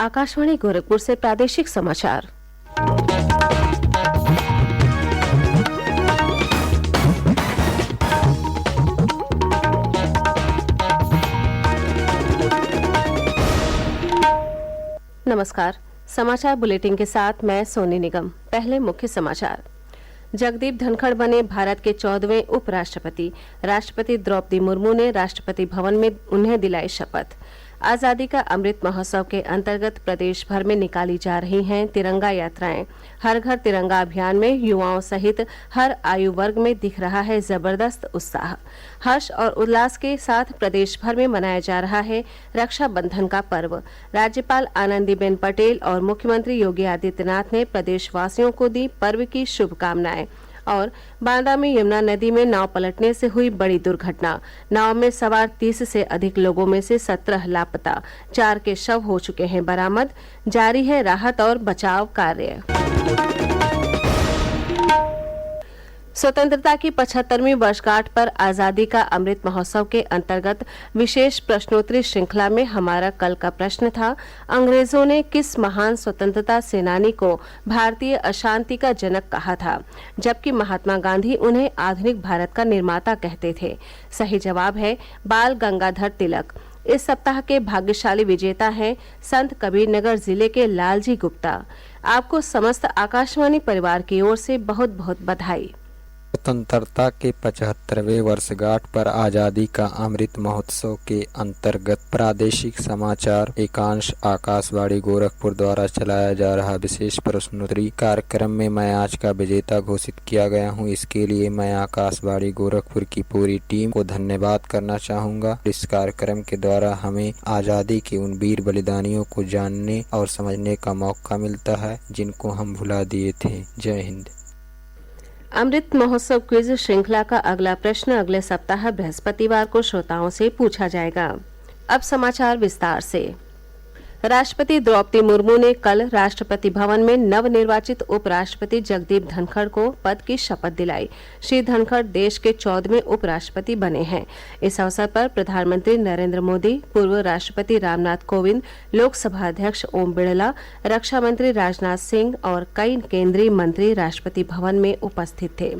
आकाशवाणी गोरखपुर से प्रादेशिक समाचार। नमस्कार। समाचार बुलेटिन के साथ मैं सोनी निगम। पहले मुख्य समाचार। जगदीप धनखड़ बने भारत के 14वें उपराष्ट्रपति। राष्ट्रपति द्रौपदी मुर्मू ने राष्ट्रपति भवन में उन्हें दिलाई शपथ। आज़ादी का अमृत महोत्सव के अंतर्गत प्रदेश भर में निकाली जा रही हैं तिरंगा यात्राएं। हर घर तिरंगा अभियान में युवाओं सहित हर आयु वर्ग में दिख रहा है जबरदस्त उत्साह। हर्ष और उल्लास के साथ प्रदेश भर में मनाया जा रहा है रक्षाबंधन का पर्व। राज्यपाल आनंदीबेन पटेल और मुख्यमंत्री योगी आदित्यनाथ ने प्रदेशवासियों को दी पर्व की शुभकामनाएं। और बांदा में यमुना नदी में नाव पलटने से हुई बड़ी दुर्घटना। नाव में सवार 30 से अधिक लोगों में से 17 लापता, 4 के शव हो चुके हैं बरामद। जारी है राहत और बचाव कार्य। स्वतंत्रता की 75वीं वर्षगांठ पर आज़ादी का अमृत महोत्सव के अंतर्गत विशेष प्रश्नोत्तरी श्रृंखला में हमारा कल का प्रश्न था, अंग्रेजों ने किस महान स्वतंत्रता सेनानी को भारतीय अशांति का जनक कहा था, जबकि महात्मा गांधी उन्हें आधुनिक भारत का निर्माता कहते थे। सही जवाब है बाल गंगाधर तिलक। इस सप्ताह के भाग्यशाली विजेता हैं संत कबीरनगर जिले के लालजी गुप्ता। आपको समस्त आकाशवाणी परिवार की ओर से बहुत बहुत बधाई। स्वतंत्रता के 75वें वर्षगांठ पर आज़ादी का अमृत महोत्सव के अंतर्गत प्रादेशिक समाचार एकांश आकाशवाणी गोरखपुर द्वारा चलाया जा रहा विशेष प्रश्नोत्तरी कार्यक्रम में मैं आज का विजेता घोषित किया गया हूं। इसके लिए मैं आकाशवाणी गोरखपुर की पूरी टीम को धन्यवाद करना चाहूँगा। इस कार्यक्रम के द्वारा हमें आज़ादी के उन वीर बलिदानियों को जानने और समझने का मौका मिलता है जिनको हम भुला दिए थे। जय हिंद। अमृत महोत्सव क्विज श्रृंखला का अगला प्रश्न अगले सप्ताह बृहस्पतिवार को श्रोताओं से पूछा जाएगा। अब समाचार विस्तार से। राष्ट्रपति द्रौपदी मुर्मू ने कल राष्ट्रपति भवन में नवनिर्वाचित उपराष्ट्रपति जगदीप धनखड़ को पद की शपथ दिलाई। श्री धनखड़ देश के 14वें उपराष्ट्रपति बने हैं। इस अवसर पर प्रधानमंत्री नरेंद्र मोदी, पूर्व राष्ट्रपति रामनाथ कोविंद, लोकसभा अध्यक्ष ओम बिड़ला, रक्षा मंत्री राजनाथ सिंह और कई केंद्रीय मंत्री राष्ट्रपति भवन में उपस्थित थे।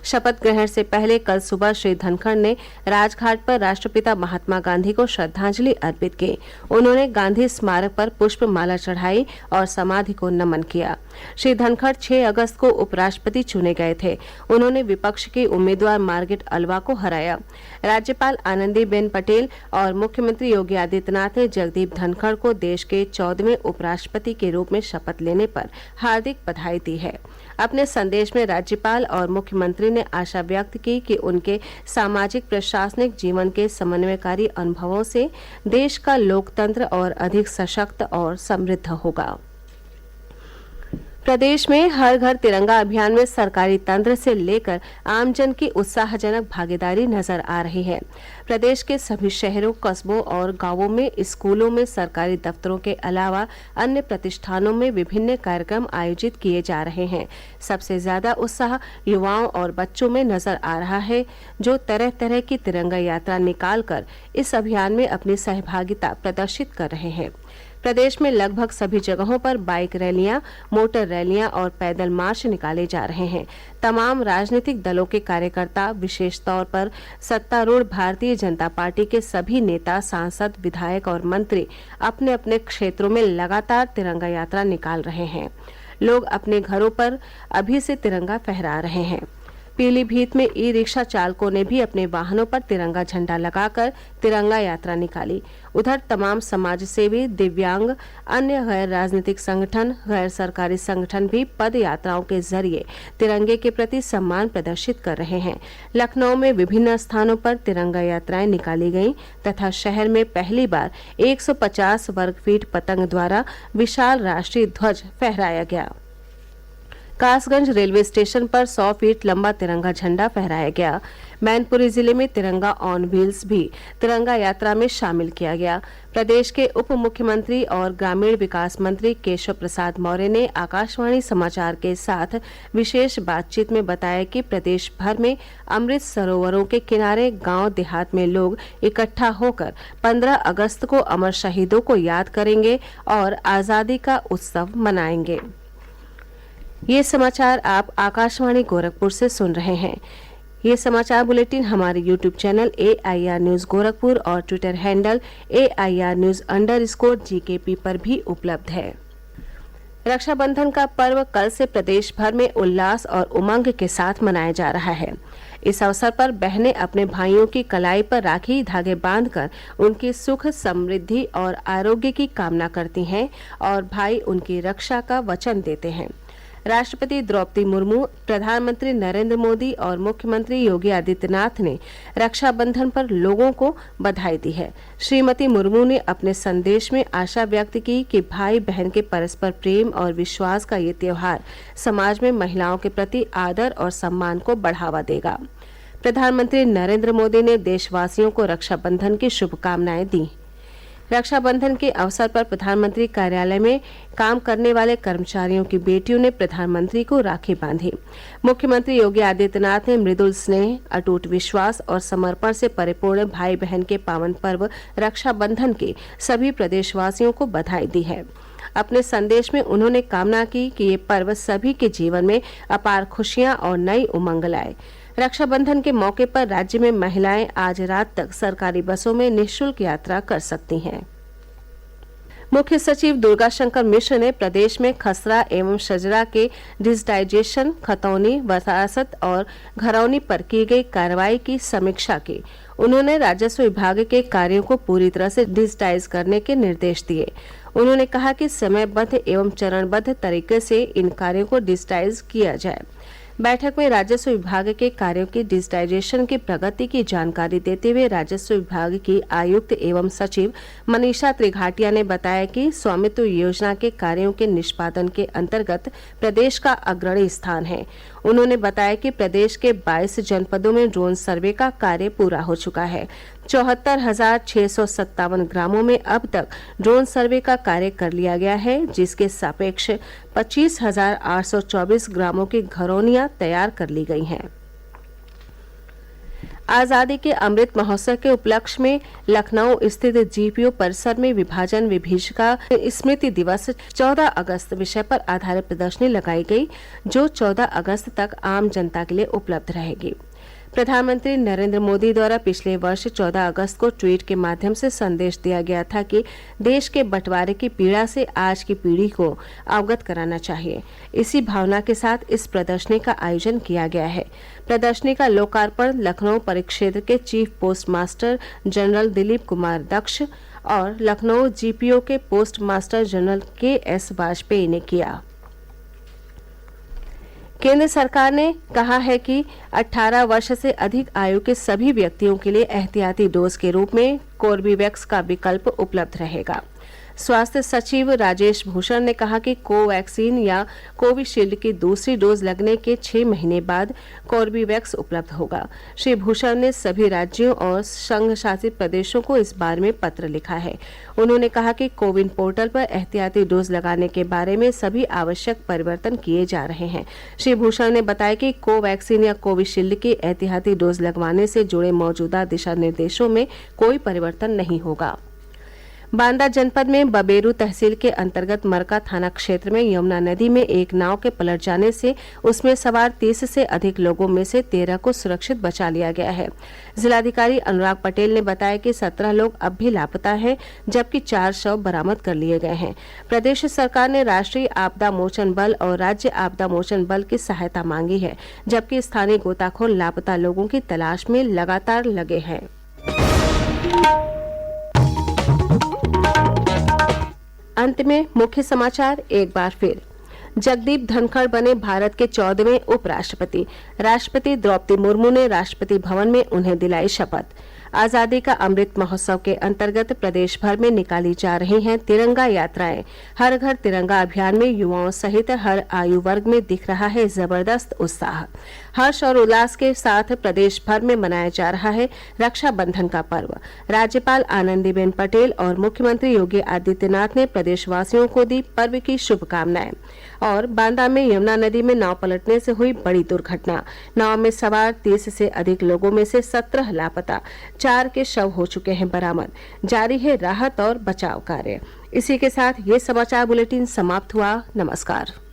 शपथ ग्रहण से पहले कल सुबह श्री धनखड़ ने राजघाट पर राष्ट्रपिता महात्मा गांधी को श्रद्धांजलि अर्पित की। उन्होंने गांधी स्मारक पर पुष्प माला चढ़ाई और समाधि को नमन किया। श्री धनखड़ 6 अगस्त को उपराष्ट्रपति चुने गए थे। उन्होंने विपक्ष की उम्मीदवार मार्गरेट अल्वा को हराया। राज्यपाल आनंदीबेन पटेल और मुख्यमंत्री योगी आदित्यनाथ ने जगदीप धनखड़ को देश के 14वें उपराष्ट्रपति के रूप में शपथ लेने पर हार्दिक बधाई दी है। अपने संदेश में राज्यपाल और मुख्यमंत्री ने आशा व्यक्त की कि उनके सामाजिक प्रशासनिक जीवन के समन्वयकारी अनुभवों से देश का लोकतंत्र और अधिक सशक्त और समृद्ध होगा। प्रदेश में हर घर तिरंगा अभियान में सरकारी तंत्र से लेकर आमजन की उत्साहजनक भागीदारी नजर आ रही है। प्रदेश के सभी शहरों, कस्बों और गांवों में स्कूलों में, सरकारी दफ्तरों के अलावा अन्य प्रतिष्ठानों में विभिन्न कार्यक्रम आयोजित किए जा रहे हैं। सबसे ज्यादा उत्साह युवाओं और बच्चों में नजर आ रहा है, जो तरह तरह की तिरंगा यात्रा निकालकर इस अभियान में अपनी सहभागिता प्रदर्शित कर रहे हैं। प्रदेश में लगभग सभी जगहों पर बाइक रैलियां, मोटर रैलियां और पैदल मार्च निकाले जा रहे हैं। तमाम राजनीतिक दलों के कार्यकर्ता, विशेष तौर पर सत्तारूढ़ भारतीय जनता पार्टी के सभी नेता, सांसद, विधायक और मंत्री अपने अपने क्षेत्रों में लगातार तिरंगा यात्रा निकाल रहे हैं। लोग अपने घरों पर अभी से तिरंगा फहरा रहे हैं। पीलीभीत में ई रिक्शा चालकों ने भी अपने वाहनों पर तिरंगा झंडा लगाकर तिरंगा यात्रा निकाली। उधर तमाम समाज सेवी, दिव्यांग, अन्य गैर राजनीतिक संगठन, गैर सरकारी संगठन भी पद यात्राओं के जरिए तिरंगे के प्रति सम्मान प्रदर्शित कर रहे हैं। लखनऊ में विभिन्न स्थानों पर तिरंगा यात्राएं निकाली गईं तथा शहर में पहली बार 150 वर्ग फीट पतंग द्वारा विशाल राष्ट्रीय ध्वज फहराया गया। कासगंज रेलवे स्टेशन पर 100 फीट लंबा तिरंगा झंडा फहराया गया। मैनपुरी जिले में तिरंगा ऑन व्हील्स भी तिरंगा यात्रा में शामिल किया गया। प्रदेश के उप मुख्यमंत्री और ग्रामीण विकास मंत्री केशव प्रसाद मौर्य ने आकाशवाणी समाचार के साथ विशेष बातचीत में बताया कि प्रदेश भर में अमृत सरोवरों के किनारे गांव देहात में लोग इकट्ठा होकर 15 अगस्त को अमर शहीदों को याद करेंगे और आजादी का उत्सव मनाएंगे। ये समाचार आप आकाशवाणी गोरखपुर से सुन रहे हैं। ये समाचार बुलेटिन हमारे YouTube channel AIR news Gorakhpur और ट्विटर हैंडल AIR न्यूज_GKP पर भी उपलब्ध है। रक्षाबंधन का पर्व कल से प्रदेश भर में उल्लास और उमंग के साथ मनाया जा रहा है। इस अवसर पर बहनें अपने भाइयों की कलाई पर राखी धागे बांधकर उनकी सुख, समृद्धि और आरोग्य की कामना करती हैं और भाई उनकी रक्षा का वचन देते हैं। राष्ट्रपति द्रौपदी मुर्मू, प्रधानमंत्री नरेंद्र मोदी और मुख्यमंत्री योगी आदित्यनाथ ने रक्षाबंधन पर लोगों को बधाई दी है। श्रीमती मुर्मू ने अपने संदेश में आशा व्यक्त की कि भाई बहन के परस्पर प्रेम और विश्वास का ये त्योहार समाज में महिलाओं के प्रति आदर और सम्मान को बढ़ावा देगा। प्रधानमंत्री नरेंद्र मोदी ने देशवासियों को रक्षाबंधन की शुभकामनाएं दी। रक्षाबंधन के अवसर पर प्रधानमंत्री कार्यालय में काम करने वाले कर्मचारियों की बेटियों ने प्रधानमंत्री को राखी बांधी। मुख्यमंत्री योगी आदित्यनाथ ने मृदुल स्नेह, अटूट विश्वास और समर्पण से परिपूर्ण भाई बहन के पावन पर्व रक्षाबंधन के सभी प्रदेशवासियों को बधाई दी है। अपने संदेश में उन्होंने कामना की कि ये पर्व सभी के जीवन में अपार खुशियां और नई उमंग लाए। रक्षाबंधन के मौके पर राज्य में महिलाएं आज रात तक सरकारी बसों में निःशुल्क यात्रा कर सकती हैं। मुख्य सचिव दुर्गा शंकर मिश्र ने प्रदेश में खसरा एवं शजरा के डिजिटाइजेशन, खतौनी, वरासत और घरौनी पर की गई कार्रवाई की समीक्षा की। उन्होंने राजस्व विभाग के कार्यों को पूरी तरह से डिजिटाइज करने के निर्देश दिए। उन्होंने कहा कि समयबद्ध एवं चरणबद्ध तरीके से इन कार्यों को डिजिटाइज किया जाए। बैठक में राजस्व विभाग के कार्यों की डिजिटाइजेशन की प्रगति की जानकारी देते हुए राजस्व विभाग की आयुक्त एवं सचिव मनीषा त्रिघाटिया ने बताया कि स्वामित्व योजना के कार्यों के निष्पादन के अंतर्गत प्रदेश का अग्रणी स्थान है। उन्होंने बताया कि प्रदेश के 22 जनपदों में ड्रोन सर्वे का कार्य पूरा हो चुका है। 74,657 ग्रामों में अब तक ड्रोन सर्वे का कार्य कर लिया गया है, जिसके सापेक्ष 25,824 ग्रामों की घरौनियां तैयार कर ली गई हैं। आजादी के अमृत महोत्सव के उपलक्ष्य में लखनऊ स्थित GPO परिसर में विभाजन विभीषिका स्मृति दिवस 14 अगस्त विषय पर आधारित प्रदर्शनी लगाई गई, जो 14 अगस्त तक आम जनता के लिए उपलब्ध रहेगी। प्रधानमंत्री नरेंद्र मोदी द्वारा पिछले वर्ष 14 अगस्त को ट्वीट के माध्यम से संदेश दिया गया था कि देश के बंटवारे की पीड़ा से आज की पीढ़ी को अवगत कराना चाहिए। इसी भावना के साथ इस प्रदर्शनी का आयोजन किया गया है। प्रदर्शनी का लोकार्पण लखनऊ परिक्षेत्र के chief post master general Dilip Kumar Daksh और लखनऊ GPO के post master general KS Vajpayee ने किया। केंद्र सरकार ने कहा है कि 18 वर्ष से अधिक आयु के सभी व्यक्तियों के लिए एहतियाती डोज के रूप में कोर्बीवैक्स का विकल्प उपलब्ध रहेगा। स्वास्थ्य सचिव राजेश भूषण ने कहा कि कोवैक्सीन या कोविशील्ड की दूसरी डोज लगने के 6 महीने बाद कोर्बीवैक्स उपलब्ध होगा। श्री भूषण ने सभी राज्यों और संघ शासित प्रदेशों को इस बारे में पत्र लिखा है। उन्होंने कहा कि कोविन पोर्टल पर एहतियाती डोज लगाने के बारे में सभी आवश्यक परिवर्तन किए जा रहे हैं। श्री भूषण ने बताया कि कोवैक्सीन या कोविशील्ड की एहतियाती डोज लगवाने से जुड़े मौजूदा दिशा निर्देशों में कोई परिवर्तन नहीं होगा। बांदा जनपद में बबेरू तहसील के अंतर्गत मरका थाना क्षेत्र में यमुना नदी में एक नाव के पलट जाने से उसमें सवार 30 से अधिक लोगों में से 13 को सुरक्षित बचा लिया गया है। जिलाधिकारी अनुराग पटेल ने बताया कि 17 लोग अब भी लापता हैं, जबकि 4 शव बरामद कर लिए गए हैं। प्रदेश सरकार ने राष्ट्रीय आपदा मोचन बल और राज्य आपदा मोचन बल की सहायता मांगी है, जबकि स्थानीय गोताखोर लापता लोगों की तलाश में लगातार लगे हैं। अंत में मुख्य समाचार एक बार फिर। जगदीप धनखड़ बने भारत के 14वें उपराष्ट्रपति। राष्ट्रपति द्रौपदी मुर्मू ने राष्ट्रपति भवन में उन्हें दिलाई शपथ। आजादी का अमृत महोत्सव के अंतर्गत प्रदेश भर में निकाली जा रही हैं तिरंगा यात्राएं। हर घर तिरंगा अभियान में युवाओं सहित हर आयु वर्ग में दिख रहा है जबरदस्त उत्साह। हर्ष और उल्लास के साथ प्रदेश भर में मनाया जा रहा है रक्षाबंधन का पर्व। राज्यपाल आनंदीबेन पटेल और मुख्यमंत्री योगी आदित्यनाथ ने प्रदेशवासियों को दी पर्व की शुभकामनाएं। और बांदा में यमुना नदी में नाव पलटने से हुई बड़ी दुर्घटना। नाव में सवार 30 से अधिक लोगों में से 17 लापता, 4 के शव हो चुके हैं बरामद। जारी है राहत और बचाव कार्य। इसी के साथ ये समाचार बुलेटिन समाप्त हुआ। नमस्कार।